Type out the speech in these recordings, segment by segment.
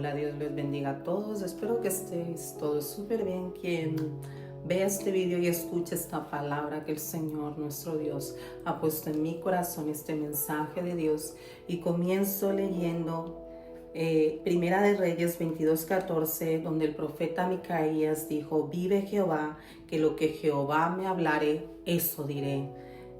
Hola, Dios les bendiga a todos. Espero que estéis todos súper bien. Quien vea este video y escuche esta palabra que el Señor, nuestro Dios, ha puesto en mi corazón, este mensaje de Dios. Y comienzo leyendo Primera de Reyes 22:14, donde el profeta Micaías dijo: vive Jehová, que lo que Jehová me hablare, eso diré.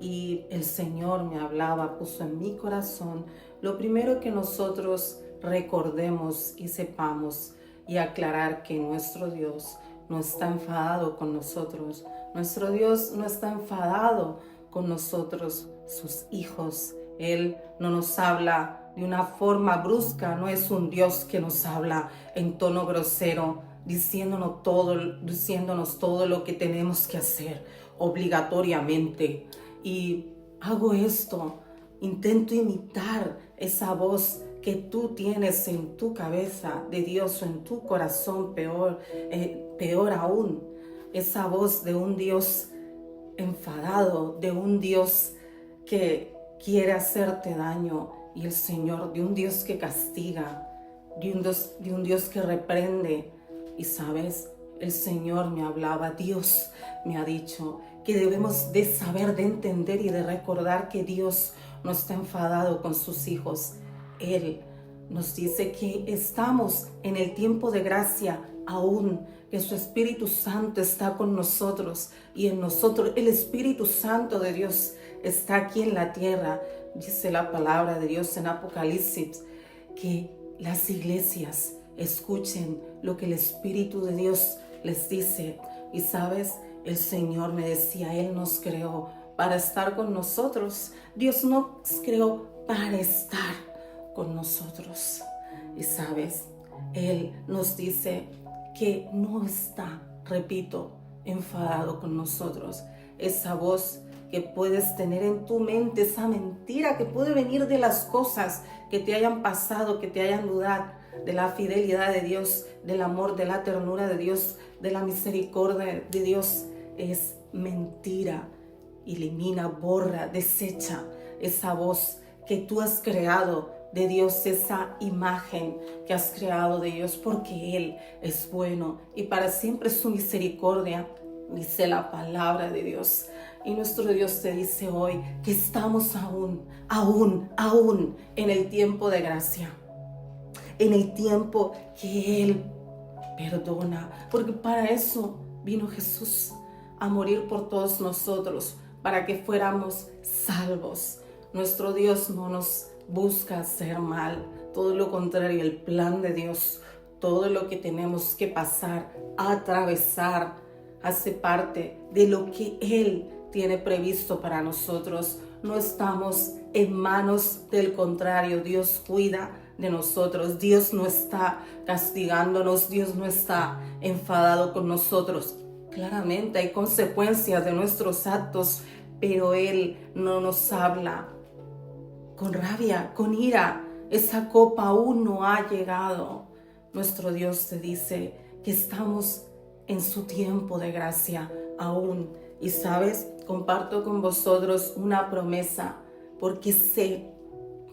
Y el Señor me hablaba, puso en mi corazón lo primero que nosotros recordemos y sepamos, y aclarar que nuestro Dios no está enfadado con nosotros. Nuestro Dios no está enfadado con nosotros, sus hijos. Él no nos habla de una forma brusca, no es un Dios que nos habla en tono grosero, diciéndonos todo lo que tenemos que hacer obligatoriamente. Y hago esto, intento imitar esa voz que tú tienes en tu cabeza de Dios o en tu corazón, peor aún, esa voz de un Dios enfadado, de un Dios que quiere hacerte daño, y el Señor, de un Dios que castiga, de un Dios que reprende. Y sabes, el Señor me hablaba, Dios me ha dicho que debemos de saber, de entender y de recordar que Dios no está enfadado con sus hijos. Él nos dice que estamos en el tiempo de gracia aún, que su Espíritu Santo está con nosotros y en nosotros. El Espíritu Santo de Dios está aquí en la tierra. Dice la palabra de Dios en Apocalipsis que las iglesias escuchen lo que el Espíritu de Dios les dice. Y sabes, el Señor me decía, Él nos creó para estar con nosotros. Dios nos creó para estar con nosotros. Y sabes, Él nos dice que no está, repito, enfadado con nosotros. Esa voz que puedes tener en tu mente, esa mentira que puede venir de las cosas que te hayan pasado, que te hayan dudado, de la fidelidad de Dios, del amor, de la ternura de Dios, de la misericordia de Dios, es mentira. Elimina, borra, desecha esa voz que tú has creado de Dios, esa imagen que has creado de Dios, porque Él es bueno y para siempre su misericordia, dice la palabra de Dios. Y nuestro Dios te dice hoy que estamos aún en el tiempo de gracia, en el tiempo que Él perdona, porque para eso vino Jesús, a morir por todos nosotros, para que fuéramos salvos. Nuestro Dios no nos busca hacer mal, todo lo contrario. El plan de Dios, todo lo que tenemos que pasar, atravesar, hace parte de lo que Él tiene previsto para nosotros. No estamos en manos del contrario. Dios cuida de nosotros. Dios no está castigándonos. Dios no está enfadado con nosotros. Claramente hay consecuencias de nuestros actos, pero Él no nos habla con rabia, con ira. Esa copa aún no ha llegado. Nuestro Dios te dice que estamos en su tiempo de gracia aún. Y sabes, comparto con vosotros una promesa, porque sé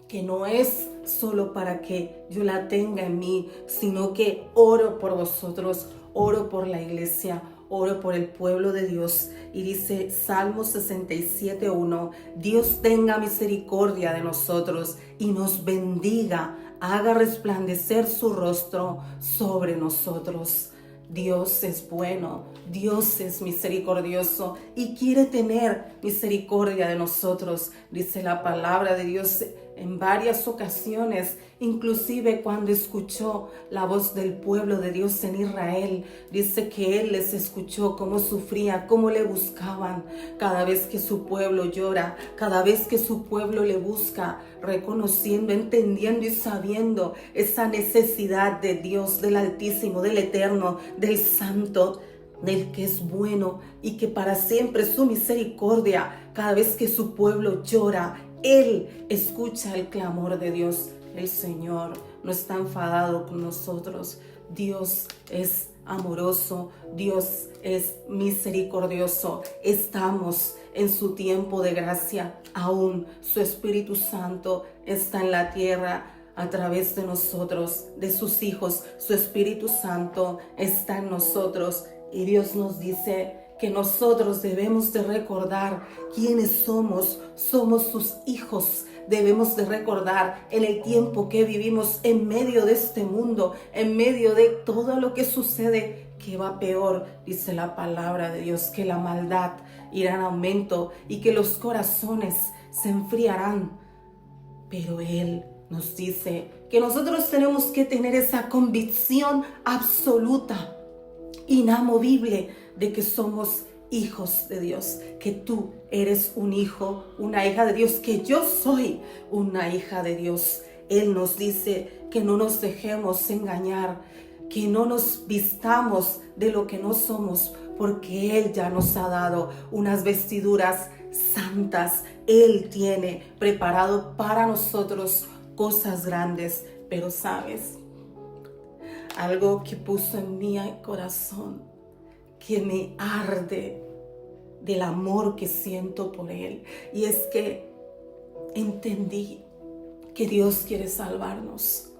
que no es solo para que yo la tenga en mí, sino que oro por vosotros, oro por la iglesia, oro por el pueblo de Dios. Y dice Salmo 67:1, Dios tenga misericordia de nosotros y nos bendiga, haga resplandecer su rostro sobre nosotros. Dios es bueno, Dios es misericordioso y quiere tener misericordia de nosotros. Dice la palabra de Dios en varias ocasiones, inclusive cuando escuchó la voz del pueblo de Dios en Israel. Dice que Él les escuchó cómo sufría, cómo le buscaban. Cada vez que su pueblo llora, cada vez que su pueblo le busca, reconociendo, entendiendo y sabiendo esa necesidad de Dios, del Altísimo, del Eterno, del Santo, del que es bueno y que para siempre su misericordia. Cada vez que su pueblo llora, Él escucha el clamor de Dios. El Señor no está enfadado con nosotros. Dios es amoroso, Dios es misericordioso. Estamos en su tiempo de gracia aún. Su Espíritu Santo está en la tierra a través de nosotros, de sus hijos. Su Espíritu Santo está en nosotros y Dios nos dice que nosotros debemos de recordar quiénes somos. Somos sus hijos. Debemos de recordar en el tiempo que vivimos en medio de este mundo, en medio de todo lo que sucede, que va peor, dice la palabra de Dios, que la maldad irá en aumento y que los corazones se enfriarán. Pero Él nos dice que nosotros tenemos que tener esa convicción absoluta, inamovible, de que somos hijos de Dios, que tú eres un hijo, una hija de Dios, que yo soy una hija de Dios. Él nos dice que no nos dejemos engañar, que no nos vistamos de lo que no somos, porque Él ya nos ha dado unas vestiduras santas. Él tiene preparado para nosotros cosas grandes. Pero sabes, algo que puso en mi corazón, que me arde del amor que siento por Él, y es que entendí que Dios quiere salvarnos,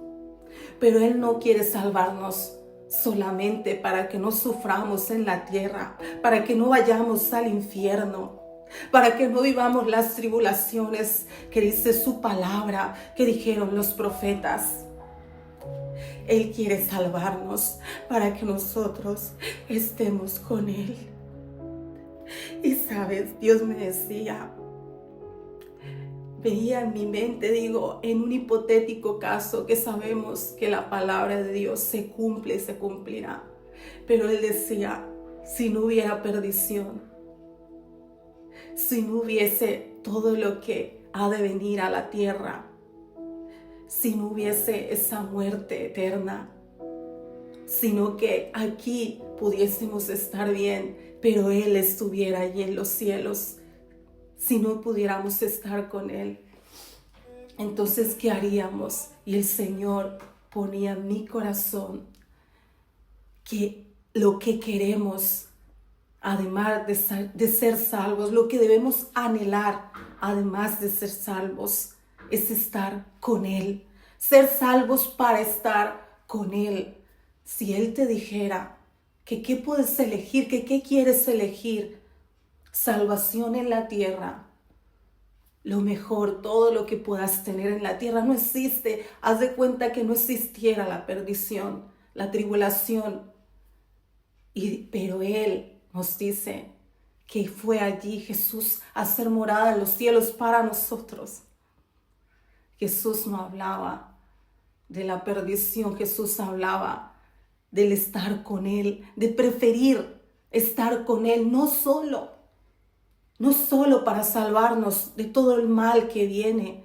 pero Él no quiere salvarnos solamente para que no suframos en la tierra, para que no vayamos al infierno, para que no vivamos las tribulaciones que dice su palabra, que dijeron los profetas. Él quiere salvarnos para que nosotros estemos con Él. Y sabes, Dios me decía, veía en mi mente, digo, en un hipotético caso que sabemos que la palabra de Dios se cumple y se cumplirá. Pero Él decía, si no hubiera perdición, si no hubiese todo lo que ha de venir a la tierra, si no hubiese esa muerte eterna, sino que aquí pudiésemos estar bien, pero Él estuviera allí en los cielos, si no pudiéramos estar con Él, entonces ¿qué haríamos? Y el Señor ponía en mi corazón que lo que queremos, además de ser salvos, lo que debemos anhelar, además de ser salvos, es estar con Él, ser salvos para estar con Él. Si Él te dijera que qué puedes elegir, que qué quieres elegir, salvación en la tierra, lo mejor, todo lo que puedas tener en la tierra no existe. Haz de cuenta que no existiera la perdición, la tribulación. Pero Él nos dice que fue allí Jesús a hacer morada en los cielos para nosotros. Jesús no hablaba de la perdición, Jesús hablaba del estar con Él, de preferir estar con Él, no solo para salvarnos de todo el mal que viene,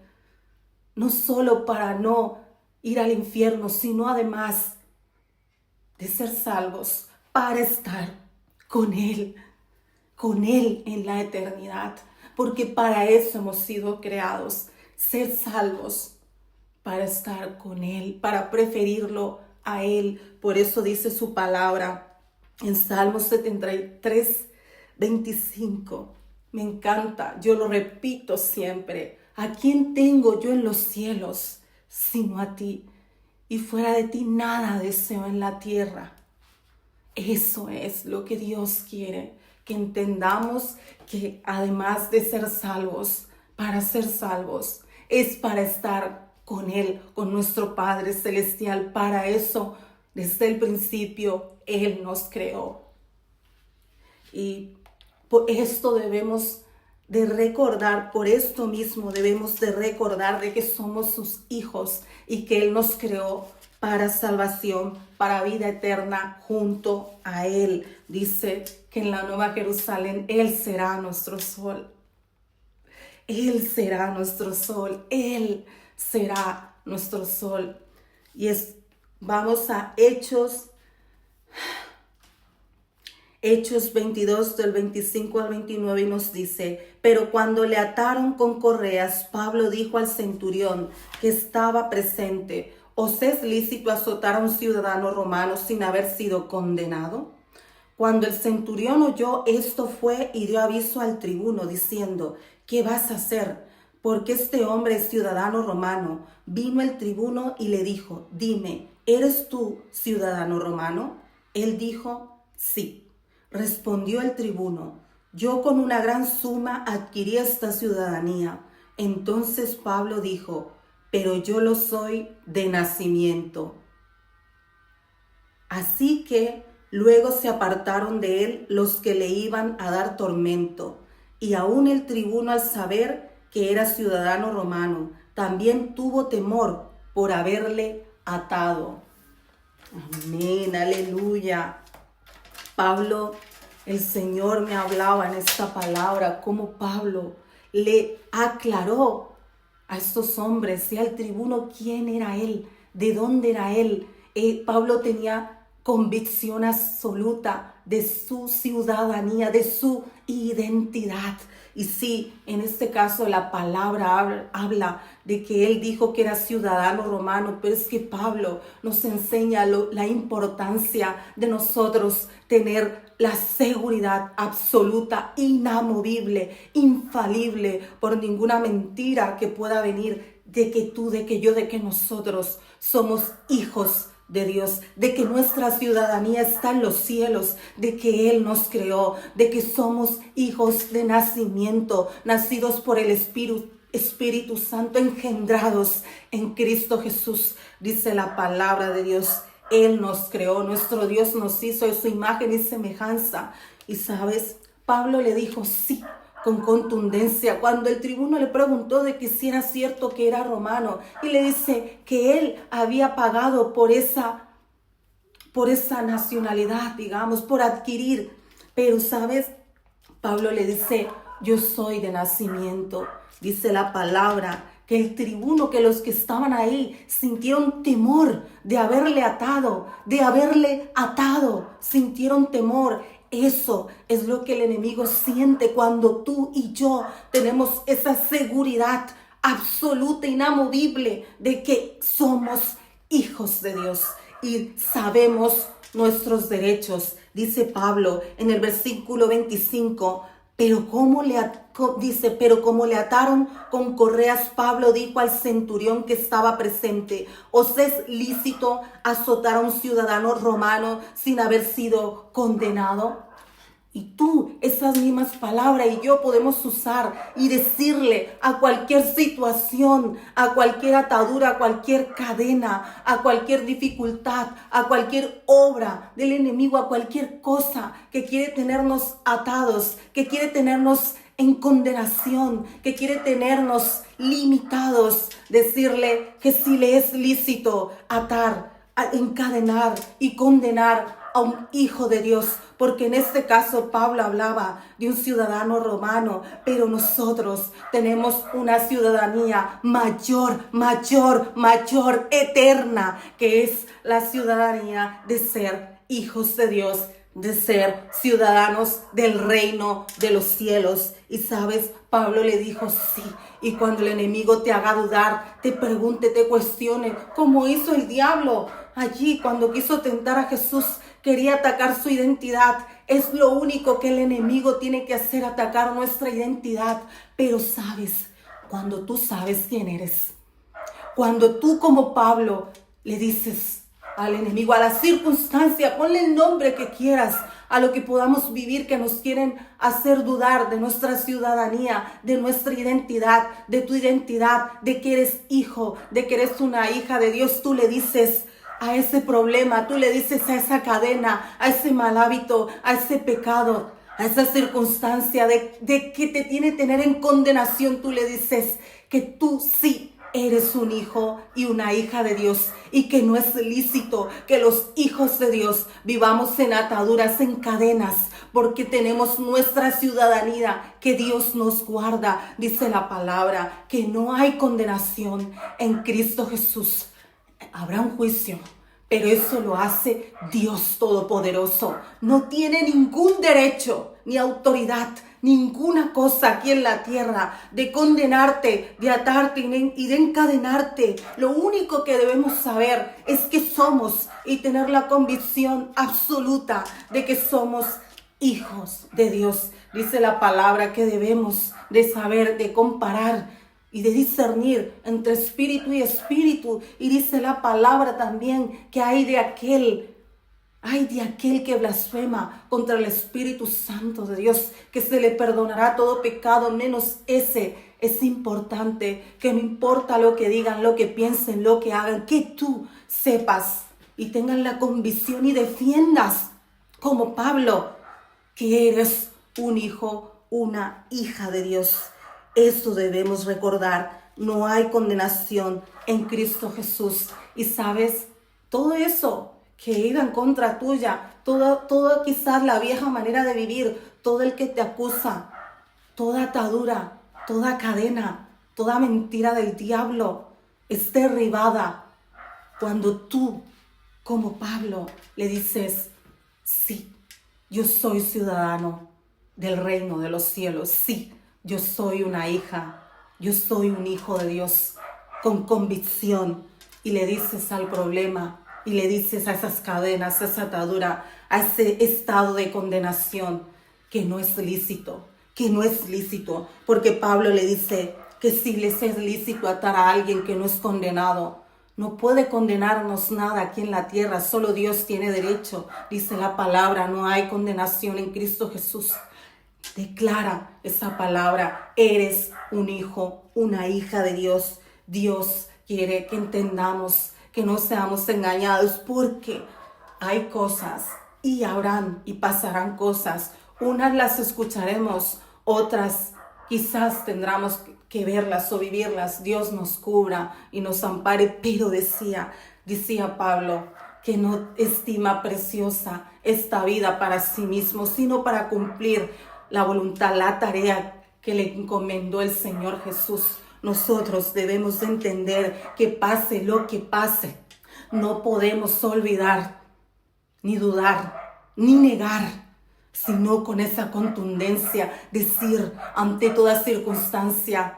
no solo para no ir al infierno, sino además de ser salvos para estar con Él en la eternidad, porque para eso hemos sido creados, ser salvos, para estar con Él, para preferirlo a Él. Por eso dice su palabra en Salmos 73, 25. Me encanta, yo lo repito siempre. ¿A quién tengo yo en los cielos sino a ti? Y fuera de ti nada deseo en la tierra. Eso es lo que Dios quiere, que entendamos que además de ser salvos, para ser salvos, es para estar con Él, con nuestro Padre Celestial. Para eso, desde el principio, Él nos creó. Y por esto debemos de recordar, por esto mismo debemos de recordar de que somos sus hijos y que Él nos creó para salvación, para vida eterna junto a Él. Dice que en la Nueva Jerusalén Él será nuestro sol. Él será nuestro sol. Él será nuestro sol. Y vamos a Hechos 22 del 25 al 29 y nos dice: pero cuando le ataron con correas, Pablo dijo al centurión que estaba presente: ¿os es lícito azotar a un ciudadano romano sin haber sido condenado? Cuando el centurión oyó esto, fue y dio aviso al tribuno diciendo: ¿qué vas a hacer? porque este hombre es ciudadano romano. Vino el tribuno y le dijo, dime, ¿eres tú ciudadano romano? Él dijo, sí. Respondió el tribuno, yo con una gran suma adquirí esta ciudadanía. Entonces Pablo dijo, pero yo lo soy de nacimiento. Así que luego se apartaron de él los que le iban a dar tormento. Y aún el tribuno, al saber que era ciudadano romano, también tuvo temor por haberle atado. Amén, aleluya. Pablo, el Señor me hablaba en esta palabra, como Pablo le aclaró a estos hombres y al tribuno quién era él, de dónde era él. Pablo tenía convicción absoluta de su ciudadanía, de su identidad. Y sí, en este caso la palabra habla de que él dijo que era ciudadano romano, pero es que Pablo nos enseña la importancia de nosotros tener la seguridad absoluta, inamovible, infalible por ninguna mentira que pueda venir de que tú, de que yo, de que nosotros somos hijos de Dios, de que nuestra ciudadanía está en los cielos, de que Él nos creó, de que somos hijos de nacimiento, nacidos por el Espíritu Santo, engendrados en Cristo Jesús. Dice la palabra de Dios, Él nos creó, nuestro Dios nos hizo en su imagen y semejanza. Y sabes, Pablo le dijo sí, con contundencia, cuando el tribuno le preguntó de que si era cierto que era romano, y le dice que él había pagado por esa nacionalidad, digamos, por adquirir. Pero, ¿sabes? Pablo le dice, yo soy de nacimiento. Dice la palabra que el tribuno, que los que estaban ahí sintieron temor de haberle atado, sintieron temor. Eso es lo que el enemigo siente cuando tú y yo tenemos esa seguridad absoluta, inamovible, de que somos hijos de Dios y sabemos nuestros derechos. Dice Pablo en el versículo 25, pero como le ataron con correas, Pablo dijo al centurión que estaba presente, ¿os es lícito azotar a un ciudadano romano sin haber sido condenado? Y tú, esas mismas palabras y yo podemos usar y decirle a cualquier situación, a cualquier atadura, a cualquier cadena, a cualquier dificultad, a cualquier obra del enemigo, a cualquier cosa que quiere tenernos atados, que quiere tenernos en condenación, que quiere tenernos limitados, decirle que si le es lícito atar, encadenar y condenar a un hijo de Dios, porque en este caso Pablo hablaba de un ciudadano romano, pero nosotros tenemos una ciudadanía mayor, eterna, que es la ciudadanía de ser hijos de Dios, de ser ciudadanos del reino de los cielos. Y sabes, Pablo le dijo sí. Y cuando el enemigo te haga dudar, te pregunte, te cuestione, como hizo el diablo allí cuando quiso tentar a Jesús, quería atacar su identidad. Es lo único que el enemigo tiene que hacer, atacar nuestra identidad. Pero sabes, cuando tú sabes quién eres, cuando tú como Pablo le dices al enemigo, a la circunstancia, ponle el nombre que quieras, a lo que podamos vivir, que nos quieren hacer dudar de nuestra ciudadanía, de nuestra identidad, de tu identidad, de que eres hijo, de que eres una hija de Dios, tú le dices a ese problema, tú le dices a esa cadena, a ese mal hábito, a ese pecado, a esa circunstancia de que te tiene que tener en condenación, tú le dices que tú sí eres un hijo y una hija de Dios y que no es lícito que los hijos de Dios vivamos en ataduras, en cadenas, porque tenemos nuestra ciudadanía que Dios nos guarda. Dice la palabra que no hay condenación en Cristo Jesús. Habrá un juicio, pero eso lo hace Dios Todopoderoso. No tiene ningún derecho ni autoridad, ninguna cosa aquí en la tierra de condenarte, de atarte y de encadenarte. Lo único que debemos saber es que somos y tener la convicción absoluta de que somos hijos de Dios. Dice la palabra que debemos de saber, de comparar y de discernir entre espíritu y espíritu. Y dice la palabra también que hay de aquel que blasfema contra el Espíritu Santo de Dios, que se le perdonará todo pecado menos ese. Es importante que no importa lo que digan, lo que piensen, lo que hagan, que tú sepas y tengas la convicción y defiendas, como Pablo, que eres un hijo, una hija de Dios. Eso debemos recordar. No hay condenación en Cristo Jesús. Y sabes, todo eso que iba en contra tuya, todo quizás la vieja manera de vivir, todo el que te acusa, toda atadura, toda cadena, toda mentira del diablo es derribada cuando tú, como Pablo, le dices: sí, yo soy ciudadano del reino de los cielos. Sí, yo soy una hija, yo soy un hijo de Dios, con convicción. Y le dices al problema, y le dices a esas cadenas, a esa atadura, a ese estado de condenación, que no es lícito, porque Pablo le dice que si les es lícito atar a alguien que no es condenado, no puede condenarnos nada aquí en la tierra, solo Dios tiene derecho. Dice la palabra, no hay condenación en Cristo Jesús. Declara esa palabra, eres un hijo, una hija de Dios. Dios quiere que entendamos, que no seamos engañados, porque hay cosas y habrán y pasarán cosas. Unas las escucharemos, otras quizás tendremos que verlas o vivirlas. Dios nos cubra y nos ampare, pero decía Pablo que no estima preciosa esta vida para sí mismo, sino para cumplir la voluntad, la tarea que le encomendó el Señor Jesús. Nosotros debemos entender que pase lo que pase, no podemos olvidar, ni dudar, ni negar, sino con esa contundencia decir ante toda circunstancia: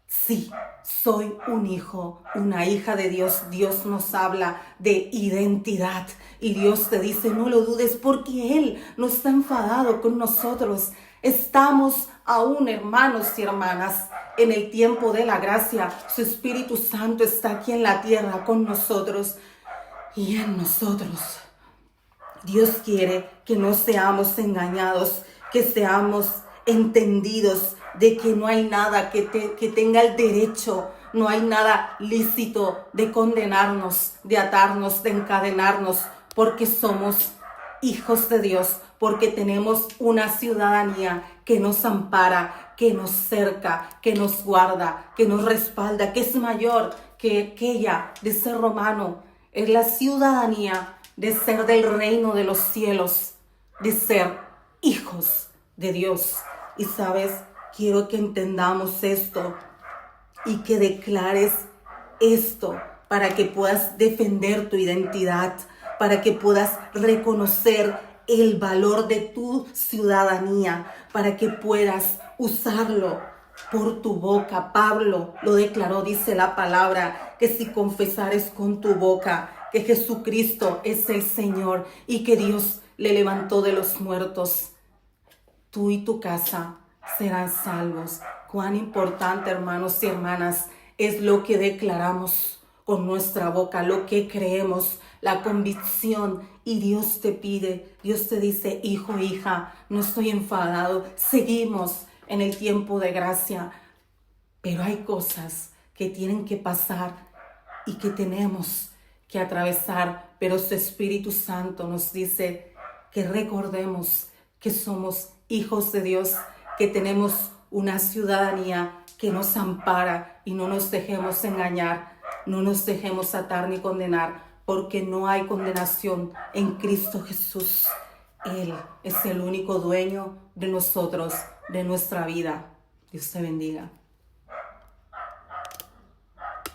sí, soy un hijo, una hija de Dios. Dios nos habla de identidad y Dios te dice: no lo dudes, porque Él no está enfadado con nosotros. Estamos aún, hermanos y hermanas, en el tiempo de la gracia. Su Espíritu Santo está aquí en la tierra con nosotros y en nosotros. Dios quiere que no seamos engañados, que seamos entendidos de que no hay nada que tenga el derecho, no hay nada lícito de condenarnos, de atarnos, de encadenarnos, porque somos hijos de Dios, porque tenemos una ciudadanía que nos ampara, que nos cerca, que nos guarda, que nos respalda, que es mayor que aquella de ser romano. Es la ciudadanía de ser del reino de los cielos, de ser hijos de Dios. Y sabes, quiero que entendamos esto y que declares esto para que puedas defender tu identidad, para que puedas reconocer el valor de tu ciudadanía, para que puedas usarlo por tu boca. Pablo lo declaró, dice la palabra, que si confesares con tu boca que Jesucristo es el Señor y que Dios le levantó de los muertos, tú y tu casa serán salvos. Cuán importante, hermanos y hermanas, es lo que declaramos con nuestra boca, lo que creemos, la convicción. Y Dios te pide, Dios te dice: hijo, hija, no estoy enfadado, seguimos en el tiempo de gracia, pero hay cosas que tienen que pasar y que tenemos que atravesar, pero su Espíritu Santo nos dice que recordemos que somos hijos de Dios, que tenemos una ciudadanía que nos ampara, y no nos dejemos engañar, no nos dejemos atar ni condenar, porque no hay condenación en Cristo Jesús. Él es el único dueño de nosotros, de nuestra vida. Dios te bendiga.